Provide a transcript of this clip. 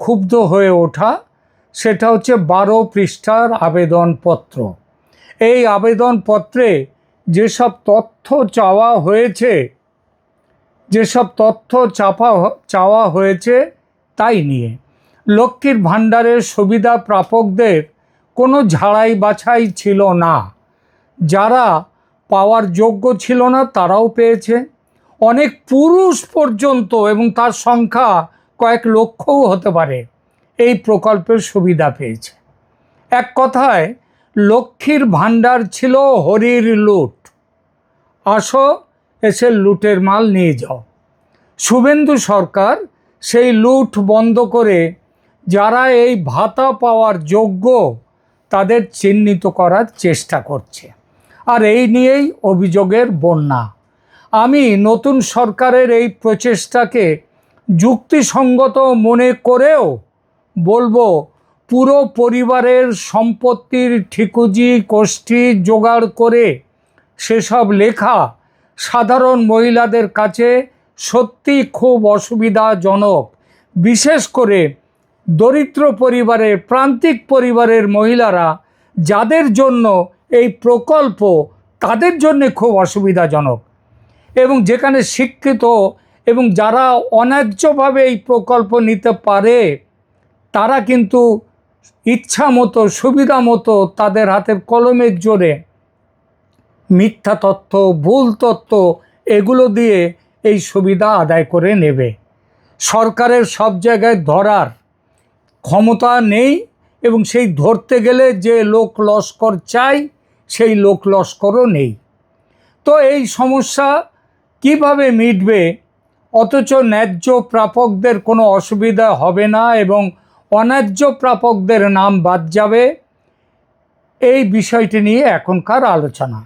ক্ষুব্ধ হয়ে ওঠা, সেটা হচ্ছে 12 পৃষ্ঠার আবেদনপত্র। এই আবেদনপত্রে যেসব তথ্য চাওয়া হয়েছে, চাওয়া হয়েছে তাই নিয়ে লক্ষ্মীর ভাণ্ডারের সুবিধা প্রাপকদের কোনো ঝাড়াই বাছাই ছিল না। যারা পাওয়ার যোগ্য ছিল না তারাও পেয়েছে। অনেক পুরুষ পর্যন্ত, এবং তার সংখ্যা কয়েক লক্ষও হতে পারে, এই প্রকল্পের সুবিধা পেয়েছে। এক কথায় লক্ষ্মীর ভাণ্ডার ছিল হরির লুট। আসো, এসে লুটের মাল নিয়ে যাও। শুভেন্দু সরকার সেই লুট বন্ধ করে যারা এই ভাতা পাওয়ার যোগ্য তাদের চিহ্নিত করার চেষ্টা করছে। আর এই নিয়েই অভিযোগের বন্যা। আমি নতুন সরকারের এই প্রচেষ্টাকে যুক্তিসঙ্গত মনে করেও বলবো, পুরো পরিবারের সম্পত্তির ঠিকুজি কোষ্ঠী জোগাড় করে সেসব লেখা সাধারণ মহিলাদের কাছে সত্যি খুব অসুবিধাজনক। বিশেষ করে দরিদ্র পরিবারের, প্রান্তিক পরিবারের মহিলারা, যাদের জন্য এই প্রকল্প, তাদের জন্য খুব অসুবিধাজনক। এবং যেখানে শিক্ষিত এবং যারা অন্যায্যভাবে এই প্রকল্প নিতে পারে, তারা কিন্তু ইচ্ছা মতো, সুবিধা মতো তাদের হাতের কলমের জোরে মিথ্যা তথ্য, ভুল তথ্য এগুলো দিয়ে এই সুবিধা আদায় করে নেবে। সরকারের সব জায়গায় ধরার ক্ষমতা নেই, এবং সেই ধরতে গেলে যে লোক লস্কর চাই, সেই লোক লস্করও নেই। তো এই সমস্যা কিভাবে মিটবে, অথচ ন্যায্য প্রাপকদের কোনো অসুবিধা হবে না এবং অন্যায্য প্রাপকদের নাম বাদ যাবে, এই বিষয়টি নিয়ে এখনকার আলোচনা।